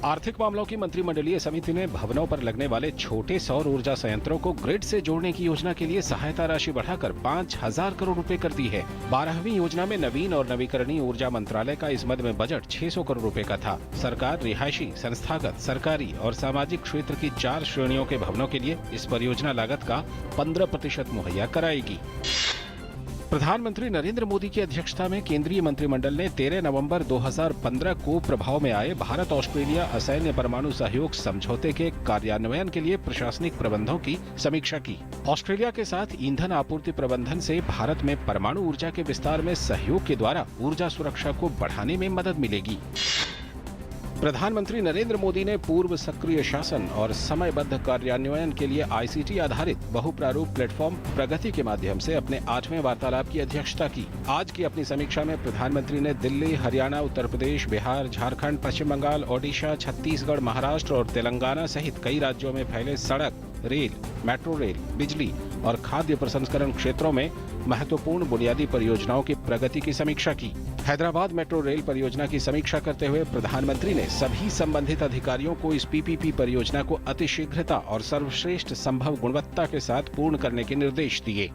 आर्थिक मामलों की मंत्रिमंडलीय समिति ने भवनों पर लगने वाले छोटे सौर ऊर्जा संयंत्रों को ग्रिड से जोड़ने की योजना के लिए सहायता राशि बढ़ाकर 5,000 करोड़ रुपए कर दी है। 12वीं योजना में नवीन और नवीकरणीय ऊर्जा मंत्रालय का इस मद में बजट 600 करोड़ रुपए का था। सरकार रिहायशी, संस्थागत, सरकारी और सामाजिक क्षेत्र की 4 श्रेणियों के भवनों के लिए इस परियोजना लागत का 15% मुहैया कराएगी। प्रधानमंत्री नरेंद्र मोदी की अध्यक्षता में केंद्रीय मंत्रिमंडल ने 13 नवंबर 2015 को प्रभाव में आए भारत ऑस्ट्रेलिया असैन्य परमाणु सहयोग समझौते के कार्यान्वयन के लिए प्रशासनिक प्रबंधों की समीक्षा की। ऑस्ट्रेलिया के साथ ईंधन आपूर्ति प्रबंधन से भारत में परमाणु ऊर्जा के विस्तार में सहयोग के द्वारा ऊर्जा सुरक्षा को बढ़ाने में मदद मिलेगी। प्रधानमंत्री नरेंद्र मोदी ने पूर्व सक्रिय शासन और समयबद्ध कार्यान्वयन के लिए आईसीटी आधारित बहुप्रारूप प्लेटफॉर्म प्रगति के माध्यम से अपने 8वें वार्तालाप की अध्यक्षता की। आज की अपनी समीक्षा में प्रधानमंत्री ने दिल्ली, हरियाणा, उत्तर प्रदेश, बिहार, झारखंड, पश्चिम बंगाल, ओडिशा, छत्तीसगढ़, महाराष्ट्र और तेलंगाना सहित कई राज्यों में फैले सड़क, रेल, मेट्रो रेल, बिजली और खाद्य प्रसंस्करण क्षेत्रों में महत्वपूर्ण बुनियादी परियोजनाओं की प्रगति की समीक्षा की। हैदराबाद मेट्रो रेल परियोजना की समीक्षा करते हुए प्रधानमंत्री ने सभी संबंधित अधिकारियों को इस पीपीपी परियोजना को अतिशीघ्रता और सर्वश्रेष्ठ संभव गुणवत्ता के साथ पूर्ण करने के निर्देश दिए।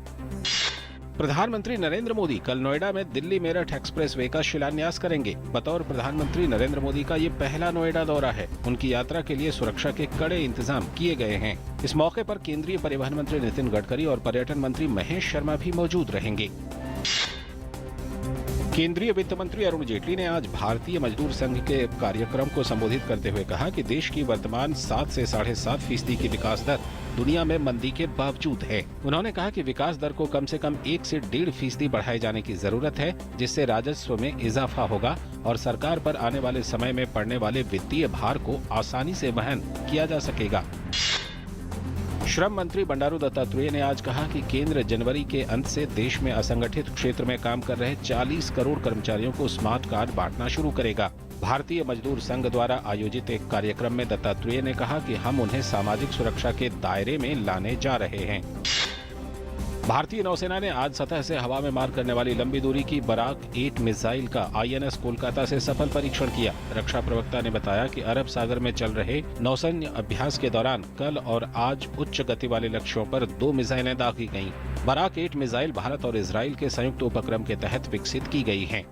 प्रधानमंत्री नरेंद्र मोदी कल नोएडा में दिल्ली मेरठ एक्सप्रेसवे का शिलान्यास करेंगे। बतौर प्रधानमंत्री नरेंद्र मोदी का ये पहला नोएडा दौरा है। उनकी यात्रा के लिए सुरक्षा के कड़े इंतजाम किए गए हैं। इस मौके पर केंद्रीय परिवहन मंत्री नितिन गडकरी और पर्यटन मंत्री महेश शर्मा भी मौजूद रहेंगे। केंद्रीय वित्त मंत्री अरुण जेटली ने आज भारतीय मजदूर संघ के कार्यक्रम को संबोधित करते हुए कहा कि देश की वर्तमान 7 से 7.5% की विकास दर दुनिया में मंदी के बावजूद है। उन्होंने कहा कि विकास दर को कम से कम 1 से 1.5% बढ़ाए जाने की जरूरत है, जिससे राजस्व में इजाफा होगा और सरकार पर आने वाले समय में पड़ने वाले वित्तीय भार को आसानी से वहन किया जा सकेगा। श्रम मंत्री बंडारू दत्तात्रेय ने आज कहा कि केंद्र जनवरी के अंत से देश में असंगठित क्षेत्र में काम कर रहे 40 करोड़ कर्मचारियों को स्मार्ट कार्ड बांटना शुरू करेगा। भारतीय मजदूर संघ द्वारा आयोजित एक कार्यक्रम में दत्तात्रेय ने कहा कि हम उन्हें सामाजिक सुरक्षा के दायरे में लाने जा रहे हैं। भारतीय नौसेना ने आज सतह से हवा में मार करने वाली लंबी दूरी की बराक 8 मिसाइल का आईएनएस कोलकाता से सफल परीक्षण किया। रक्षा प्रवक्ता ने बताया कि अरब सागर में चल रहे नौसैन्य अभ्यास के दौरान कल और आज उच्च गति वाले लक्ष्यों पर 2 मिसाइलें दागी गईं। बराक 8 मिसाइल भारत और इजराइल के संयुक्त उपक्रम के तहत विकसित की गई हैं।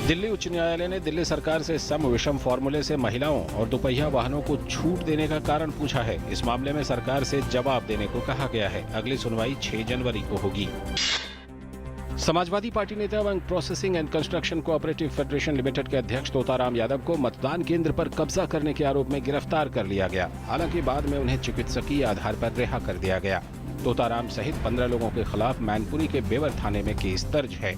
दिल्ली उच्च न्यायालय ने दिल्ली सरकार से सम विषम फॉर्मूले से महिलाओं और दोपहिया वाहनों को छूट देने का कारण पूछा है। इस मामले में सरकार से जवाब देने को कहा गया है। अगली सुनवाई 6 जनवरी को होगी। समाजवादी पार्टी नेता एवं processing and construction cooperative federation limited के अध्यक्ष तोताराम यादव को मतदान केंद्र पर कब्जा करने के आरोप में गिरफ्तार कर लिया गया। हालांकि बाद में उन्हें चिकित्सकीय आधार पर रिहा कर दिया गया। तोताराम सहित 15 लोगों के खिलाफ मैनपुरी के बेवर थाने में केस दर्ज है।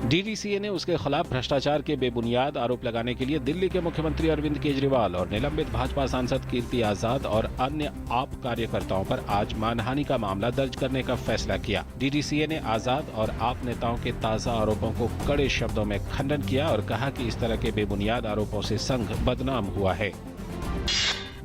डीडीसीए ने उसके खिलाफ भ्रष्टाचार के बेबुनियाद आरोप लगाने के लिए दिल्ली के मुख्यमंत्री अरविंद केजरीवाल और निलंबित भाजपा सांसद कीर्ति आजाद और अन्य आप कार्यकर्ताओं पर आज मानहानि का मामला दर्ज करने का फैसला किया। डीडीसीए ने आजाद और आप नेताओं के ताजा आरोपों को कड़े शब्दों में खंडन किया और कहा कि इस तरह के बेबुनियाद आरोपों से संघ बदनाम हुआ है।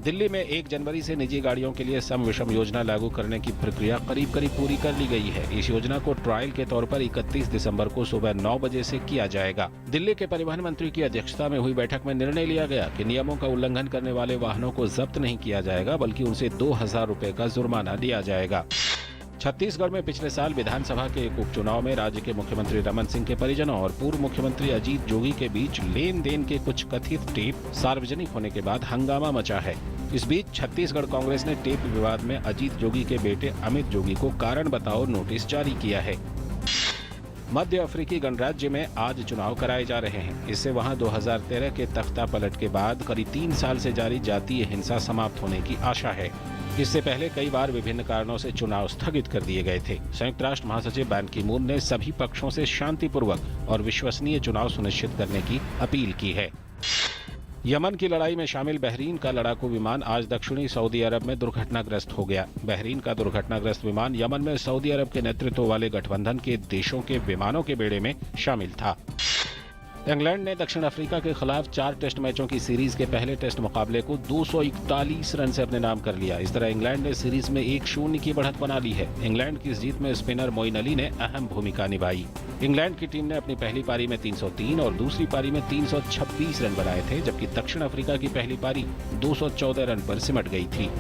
दिल्ली में 1 जनवरी से निजी गाड़ियों के लिए सम विषम योजना लागू करने की प्रक्रिया करीब पूरी कर ली गई है। इस योजना को ट्रायल के तौर पर 31 दिसंबर को सुबह 9 बजे से किया जाएगा। दिल्ली के परिवहन मंत्री की अध्यक्षता में हुई बैठक में निर्णय लिया गया कि नियमों का उल्लंघन करने वाले वाहनों को जब्त नहीं किया जाएगा, बल्कि उनसे 2,000 रुपए का जुर्माना लिया जाएगा। छत्तीसगढ़ में पिछले साल विधानसभा के एक उपचुनाव में राज्य के मुख्यमंत्री रमन सिंह के परिजनों और पूर्व मुख्यमंत्री अजीत जोगी के बीच लेन देन के कुछ कथित टेप सार्वजनिक होने के बाद हंगामा मचा है। इस बीच छत्तीसगढ़ कांग्रेस ने टेप विवाद में अजीत जोगी के बेटे अमित जोगी को कारण बताओ नोटिस जारी किया है। मध्य अफ्रीकी गणराज्य में आज चुनाव कराए जा रहे हैं। इससे वहां 2013 के तख्ता पलट के बाद करीब 3 साल से जारी जातीय हिंसा समाप्त होने की आशा है। इससे पहले कई बार विभिन्न कारणों से चुनाव स्थगित कर दिए गए थे। संयुक्त राष्ट्र महासचिव बैन की मून ने सभी पक्षों से शांतिपूर्वक और विश्वसनीय चुनाव सुनिश्चित करने की अपील की है। यमन की लड़ाई में शामिल बहरीन का लड़ाकू विमान आज दक्षिणी सऊदी अरब में दुर्घटनाग्रस्त हो गया। बहरीन का दुर्घटनाग्रस्त विमान यमन में सऊदी अरब के नेतृत्व वाले गठबंधन के देशों के विमानों के बेड़े में शामिल था। इंग्लैंड ने दक्षिण अफ्रीका के खिलाफ 4 टेस्ट मैचों की सीरीज के पहले टेस्ट मुकाबले को 241 रन से अपने नाम कर लिया। इस तरह इंग्लैंड ने सीरीज में 1-0 की बढ़त बना ली है। इंग्लैंड की इस जीत में स्पिनर मोइन अली ने अहम भूमिका निभाई। इंग्लैंड की टीम ने अपनी पहली पारी में 303 और दूसरी पारी में 326 रन बनाए थे, जबकि दक्षिण अफ्रीका की पहली पारी 214 रन पर सिमट गई थी।